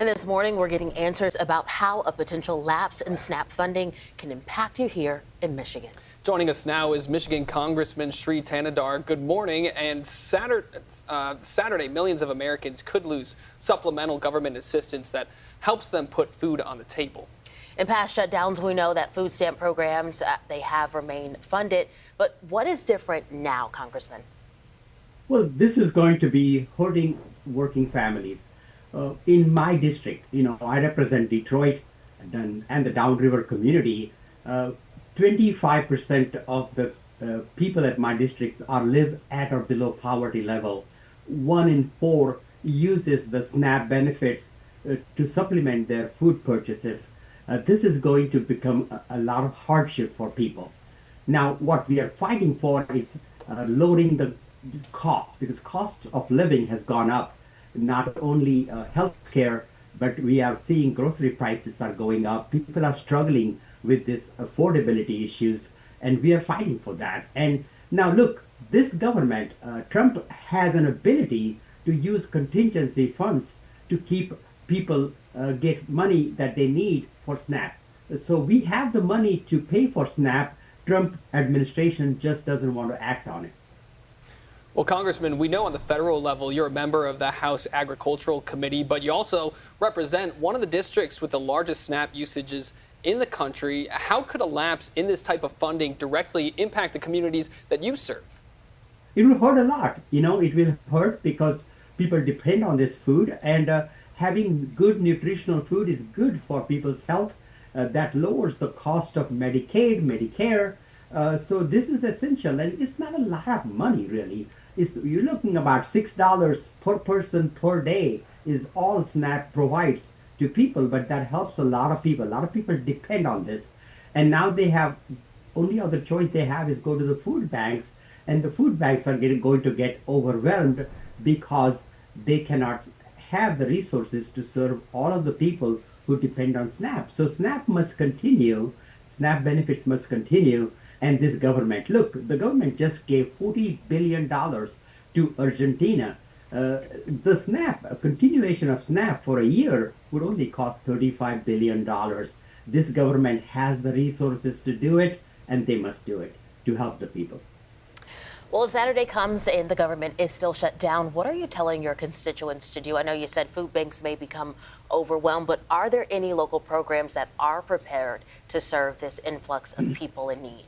And this morning, we're getting answers about how a potential lapse in SNAP funding can impact you here in Michigan. Joining us now is Michigan Congressman Thanedar. Good morning. And Saturday, millions of Americans could lose supplemental government assistance that helps them put food on the table. In past shutdowns, we know that food stamp programs, they have remained funded. But what is different now, Congressman? Well, this is going to be hurting working families. In my district, I represent Detroit and the downriver community. 25% of the people at my districts live at or below poverty level. 1 in 4 uses the SNAP benefits to supplement their food purchases. This is going to become a lot of hardship for people. Now, what we are fighting for is lowering the cost, because cost of living has gone up. Not only health care, but we are seeing grocery prices are going up. People are struggling with this affordability issues, and we are fighting for that. And now look, this government, Trump has an ability to use contingency funds to keep people get money that they need for SNAP. So we have the money to pay for SNAP. Trump administration just doesn't want to act on it. Well, Congressman, we know on the federal level you're a member of the House Agricultural Committee, but you also represent one of the districts with the largest SNAP usages in the country. How could a lapse in this type of funding directly impact the communities that you serve? It will hurt a lot. It will hurt because people depend on this food, and having good nutritional food is good for people's health. That lowers the cost of Medicaid, Medicare. So this is essential, and it's not a lot of money, really. You're looking about $6 per person per day is all SNAP provides to people, but that helps a lot of people. A lot of people depend on this. And now they have, only other choice they have is go to the food banks, and the food banks are going to get overwhelmed because they cannot have the resources to serve all of the people who depend on SNAP. So SNAP must continue, SNAP benefits must continue. And this government, look, the government just gave $40 billion to Argentina. The SNAP, a continuation of SNAP for a year would only cost $35 billion. This government has the resources to do it, and they must do it to help the people. Well, if Saturday comes and the government is still shut down, what are you telling your constituents to do? I know you said food banks may become overwhelmed, but are there any local programs that are prepared to serve this influx of people in need?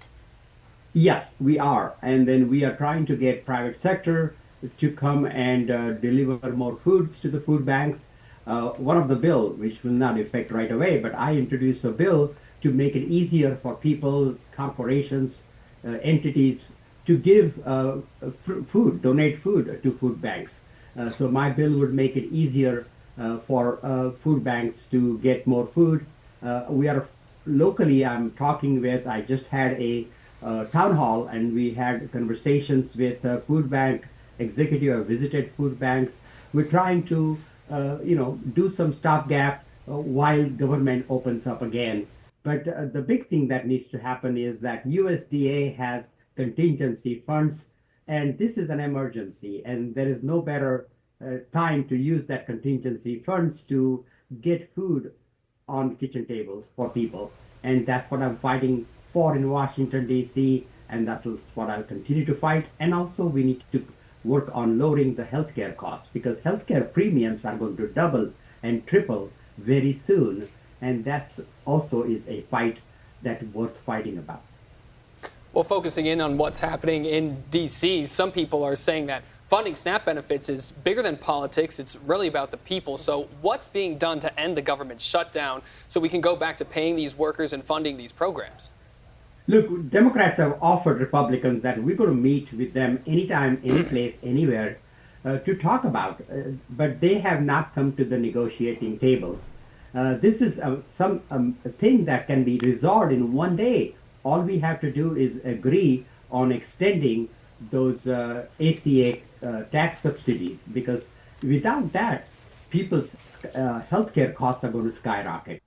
Yes, we are. And then we are trying to get private sector to come and deliver more foods to the food banks. One of the bill, which will not affect right away, but I introduced a bill to make it easier for people, corporations, entities to give food, donate food to food banks. So my bill would make it easier for food banks to get more food. We are locally, I just had a town hall, and we had conversations with food bank executive. I visited food banks. We're trying to do some stopgap while government opens up again. But the big thing that needs to happen is that USDA has contingency funds, and this is an emergency, and there is no better time to use that contingency funds to get food on kitchen tables for people. And that's what I'm fighting for in Washington, D.C., and that is what I'll continue to fight. And also we need to work on lowering the healthcare costs, because healthcare premiums are going to double and triple very soon. And that's also is a fight that's worth fighting about. Well, focusing in on what's happening in D.C., some people are saying that funding SNAP benefits is bigger than politics. It's really about the people. So what's being done to end the government shutdown so we can go back to paying these workers and funding these programs? Look, Democrats have offered Republicans that we're going to meet with them anytime, any place, anywhere to talk about, but they have not come to the negotiating tables. This is some thing that can be resolved in one day. All we have to do is agree on extending those ACA tax subsidies, because without that, people's healthcare costs are going to skyrocket,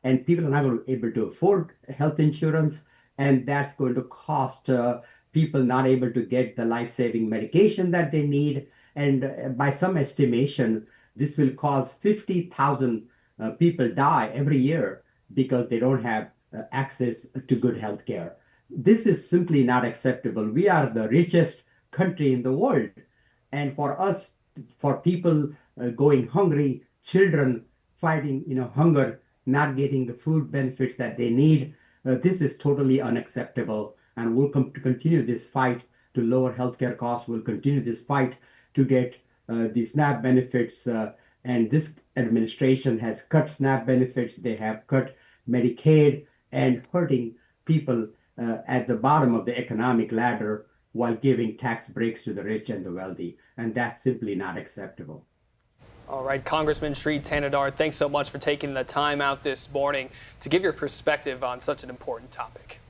and people are not going to be able to afford health insurance. And that's going to cost people not able to get the life-saving medication that they need. And by some estimation, this will cause 50,000 people die every year because they don't have access to good health care. This is simply not acceptable. We are the richest country in the world. And for us, for people going hungry, children fighting, hunger, not getting the food benefits that they need, this is totally unacceptable. And we'll continue this fight to lower healthcare costs. We'll continue this fight to get the SNAP benefits. And this administration has cut SNAP benefits. They have cut Medicaid and hurting people at the bottom of the economic ladder while giving tax breaks to the rich and the wealthy. And that's simply not acceptable. All right, Congressman Shri Thanedar, thanks so much for taking the time out this morning to give your perspective on such an important topic.